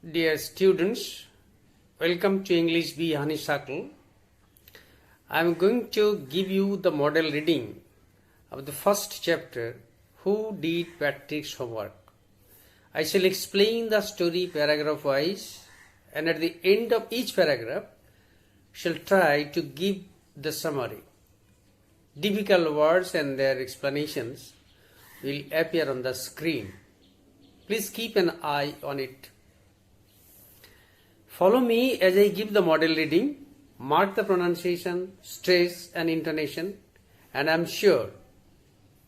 Dear students, welcome to English B Honeysuckle. I am going to give you the model reading of the first chapter, Who Did Patrick's Homework? I shall explain the story paragraph wise, and at the end of each paragraph shall try to give the summary. Difficult words and their explanations will appear on the screen. Please keep an eye on it. Follow me as I give the model reading, mark the pronunciation, stress and intonation, and I am sure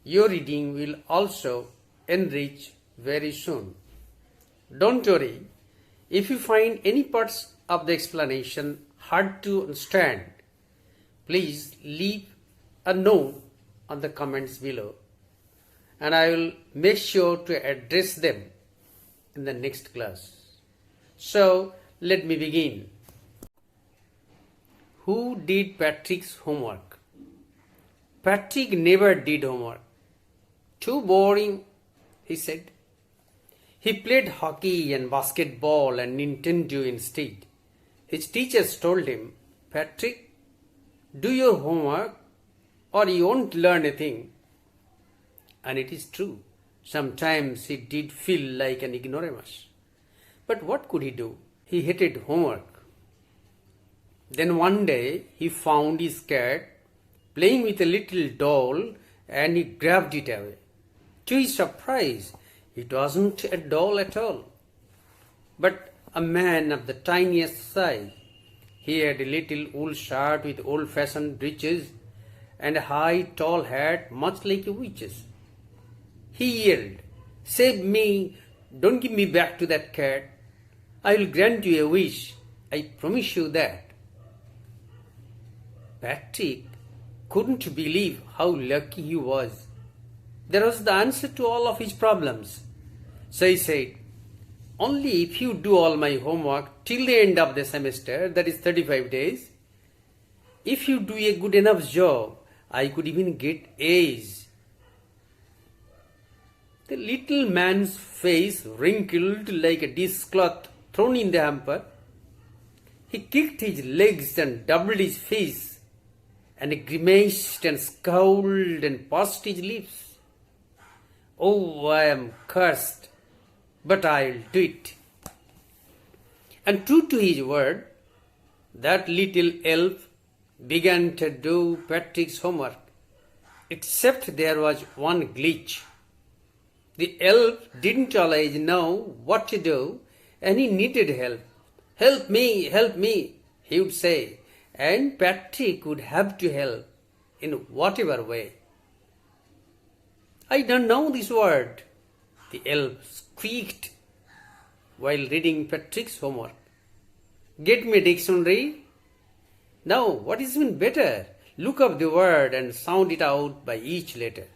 your reading will also enrich very soon. Don't worry, if you find any parts of the explanation hard to understand, please leave a note on the comments below, and I will make sure to address them in the next class. So, let me begin. Who did Patrick's homework? Patrick never did homework. Too boring, he said. He played hockey and basketball and Nintendo instead. His teachers told him, Patrick, do your homework or you won't learn a thing. And it is true. Sometimes he did feel like an ignoramus. But what could he do? He hated homework. Then one day he found his cat playing with a little doll and he grabbed it away. To his surprise, it wasn't a doll at all, but a man of the tiniest size. He had a little wool shirt with old-fashioned breeches and a high tall hat much like a witch's. He yelled, "Save me! Don't give me back to that cat. I will grant you a wish. I promise you that." Patrick couldn't believe how lucky he was. There was the answer to all of his problems. So he said, "Only if you do all my homework till the end of the semester, that is 35 days, if you do a good enough job, I could even get A's." The little man's face wrinkled like a dishcloth thrown in the hamper. He kicked his legs and doubled his face, and grimaced and scowled and pursed his lips. "Oh, I am cursed, but I'll do it." And true to his word, that little elf began to do Patrick's homework, except there was one glitch. The elf didn't always know what to do, and he needed help. "Help me," he would say, and Patrick would have to help in whatever way. "I don't know this word," the elf squeaked while reading Patrick's homework. "Get me a dictionary." "Now, what is even better? Look up the word and sound it out by each letter."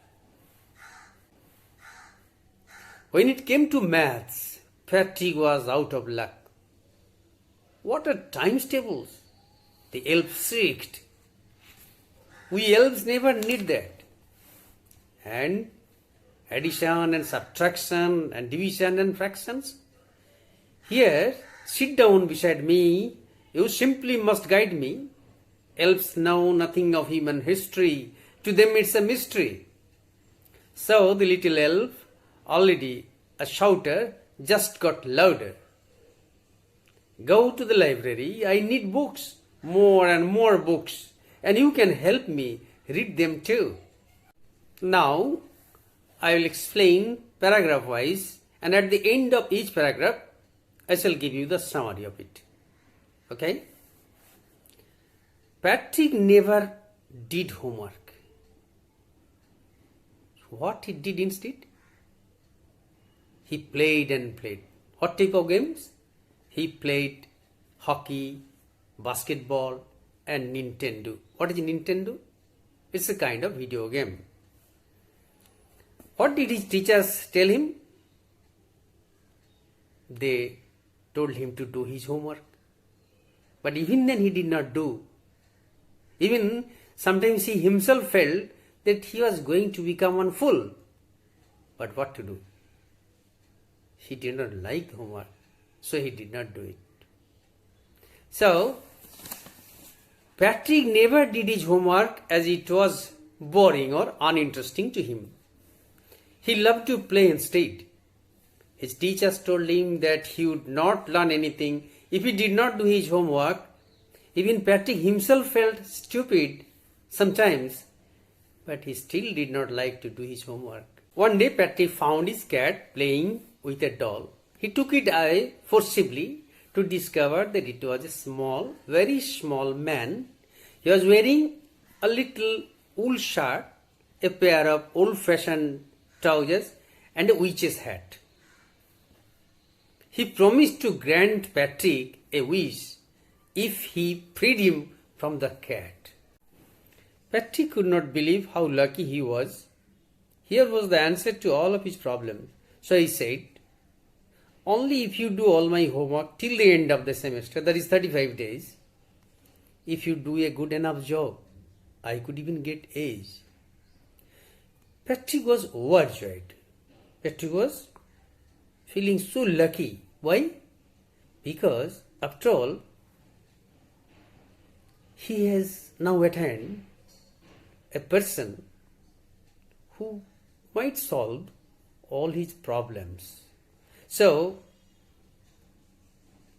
When it came to maths, Patrick was out of luck. "What are times tables?" the elf shrieked. "We elves never need that. And addition and subtraction and division and fractions? Here, sit down beside me. You simply must guide me. Elves know nothing of human history. To them it's a mystery." So the little elf, already a shouter, just got louder. "Go to the library. I need books, more and more books, and you can help me read them too." Now, I will explain paragraph wise, and at the end of each paragraph, I shall give you the summary of it. Okay? Patrick never did homework. What he did instead? He played and played. What type of games? He played hockey, basketball, and Nintendo. What is Nintendo? It's a kind of video game. What did his teachers tell him? They told him to do his homework. But even then he did not do. Even sometimes he himself felt that he was going to become one fool. But what to do? He did not like homework. so he did not do it. So, Patrick never did his homework as it was boring or uninteresting to him. He loved to play instead. His teachers told him that he would not learn anything if he did not do his homework. Even Patrick himself felt stupid sometimes, but he still did not like to do his homework. One day Patrick found his cat playing with a doll. He took it away forcibly to discover that it was a small, very small man. He was wearing a little wool shirt, a pair of old-fashioned trousers, and a witch's hat. He promised to grant Patrick a wish if he freed him from the cat. Patrick could not believe how lucky he was. Here was the answer to all of his problems. So he said, "Only if you do all my homework till the end of the semester, that is 35 days, if you do a good enough job, I could even get A's." Patrick was overjoyed. Patrick was feeling so lucky. Why? Because, after all, he has now attained a person who might solve all his problems. So,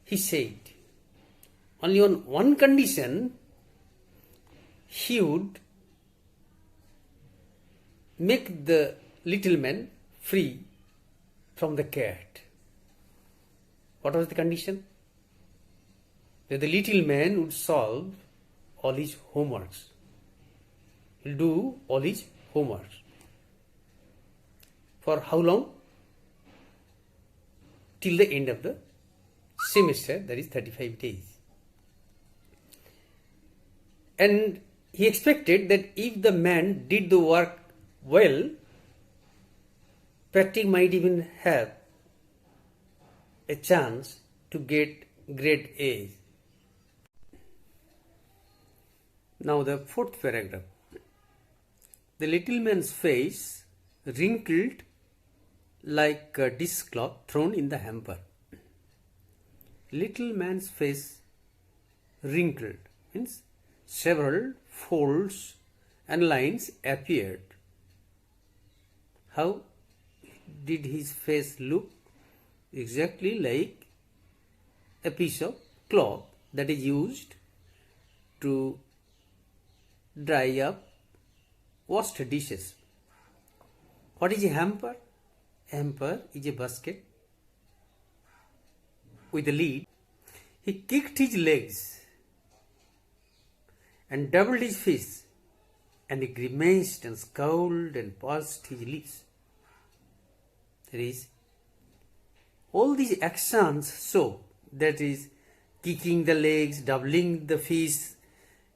he said, only on one condition, he would make the little man free from the cat. What was the condition? That the little man would solve all his homeworks. He'll do all his homeworks. For how long? Till the end of the semester, that is 35 days. And he expected that if the man did the work well, Patrick might even have a chance to get grade A. Now the fourth paragraph. The little man's face wrinkled like a dishcloth thrown in the hamper. Little man's face wrinkled means several folds and lines appeared. How did his face look? Exactly like a piece of cloth that is used to dry up washed dishes. What is a hamper? A hamper is a basket with a lid. He kicked his legs and doubled his fists, and he grimaced and scowled and pursed his lips. That is, all these actions show, that is, kicking the legs, doubling the fists,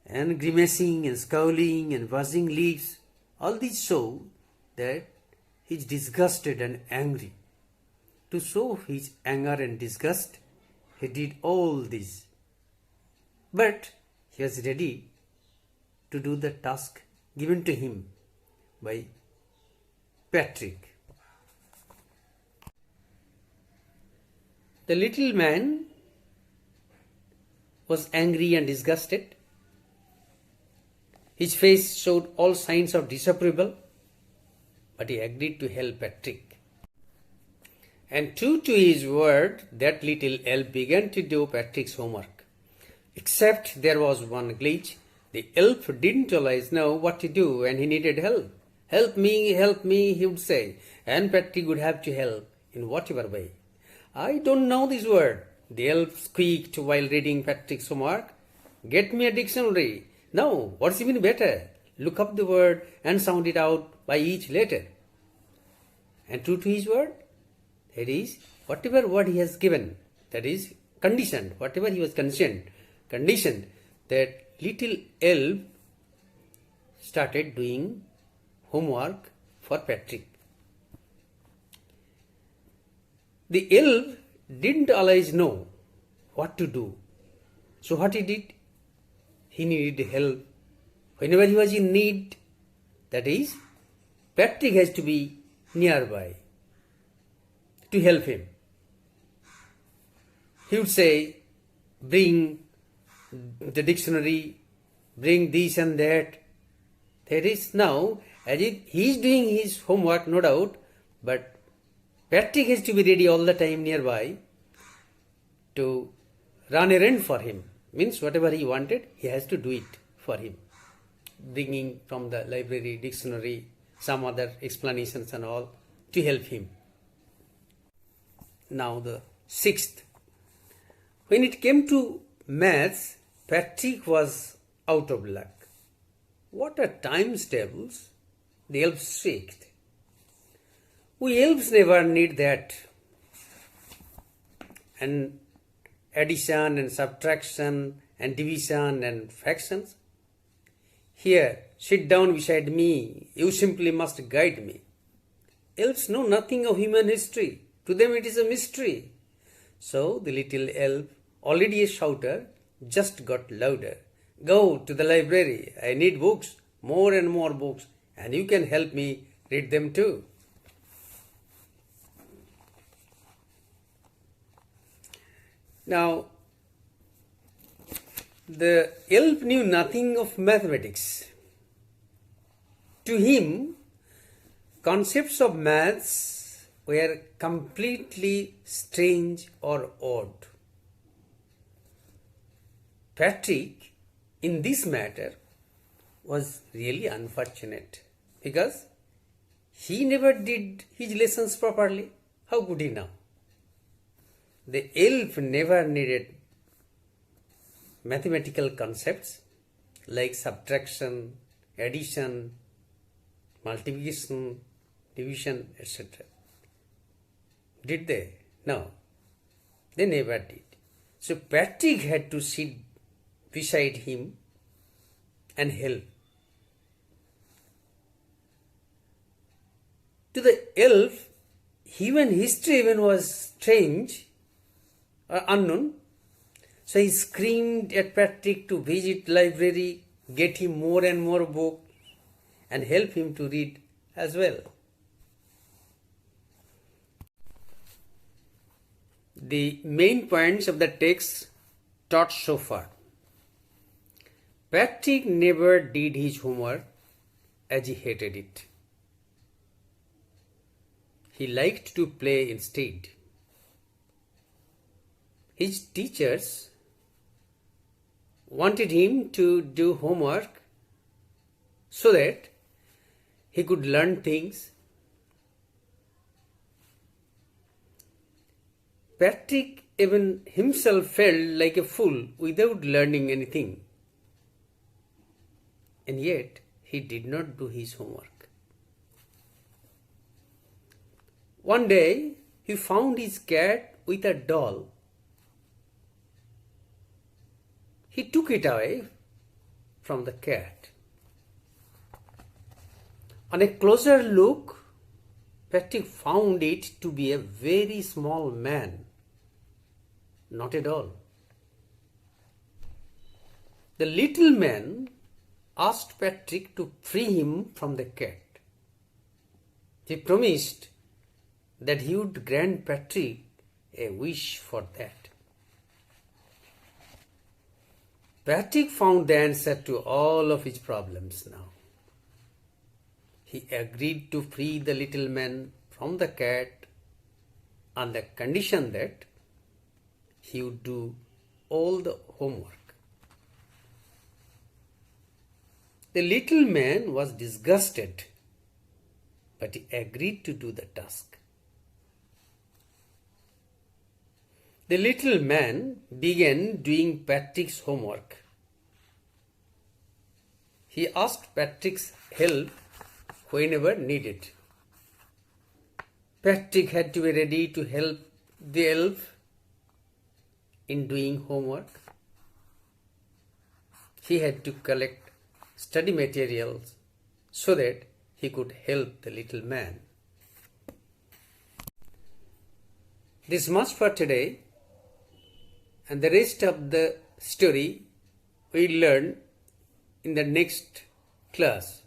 and grimacing and scowling and buzzing lips, all these show that he is disgusted and angry. To show his anger and disgust, he did all this. But he was ready to do the task given to him by Patrick. The little man was angry and disgusted. His face showed all signs of disapproval, but he agreed to help Patrick. And true to his word, that little elf began to do Patrick's homework. Except there was one glitch. The elf didn't always know what to do and he needed help. Help me, he would say. And Patrick would have to help in whatever way. I don't know this word, the elf squeaked while reading Patrick's homework. Get me a dictionary. No, what's even better? Look up the word and sound it out by each letter. And true to his word, that is, whatever word he has given, that is, conditioned, whatever he was conditioned, that little elf started doing homework for Patrick. The elf didn't always know what to do. So what he did? He needed help. Whenever he was in need, that is, Patrick has to be nearby to help him. he would say, bring the dictionary, bring this and that. That is now, as if he is doing his homework, no doubt, but Patrick has to be ready all the time nearby to run errand for him. Means whatever he wanted, he has to do it for him. Bringing from the library, dictionary, some other explanations and all to help him. Now the sixth. When it came to maths, Patrick was out of luck. What are times tables? The elves shrieked. We elves never need that. And addition and subtraction and division and fractions. Here, sit down beside me. You simply must guide me. Elves know nothing of human history. To them it is a mystery. So the little elf, already a shouter, just got louder. Go to the library. I need books, more and more books, and you can help me read them too. Now, the elf knew nothing of mathematics. To him, concepts of maths were completely strange or odd. Patrick, in this matter, was really unfortunate because he never did his lessons properly. How could he now? The elf never needed mathematical concepts like subtraction, addition, multiplication, division, etc. Did they? No, they never did. So Patrick had to sit beside him and help. To the elf, human history even was strange or unknown. So he screamed at Patrick to visit library, get him more and more books, and help him to read as well. The main points of the text taught so far. Patrick never did his homework as he hated it. He liked to play instead. His teachers wanted him to do homework so that he could learn things. Patrick even himself felt like a fool without learning anything. And yet, he did not do his homework. One day, he found his cat with a doll. He took it away from the cat. On a closer look, Patrick found it to be a very small man. Not at all. The little man asked Patrick to free him from the cat. He promised that he would grant Patrick a wish for that. Patrick found the answer to all of his problems now. He agreed to free the little man from the cat on the condition that he would do all the homework. The little man was disgusted, but he agreed to do the task. The little man began doing Patrick's homework. He asked Patrick's help whenever needed. Patrick had to be ready to help the elf in doing homework. He had to collect study materials so that he could help the little man. This much for today, and the rest of the story we'll learn in the next class.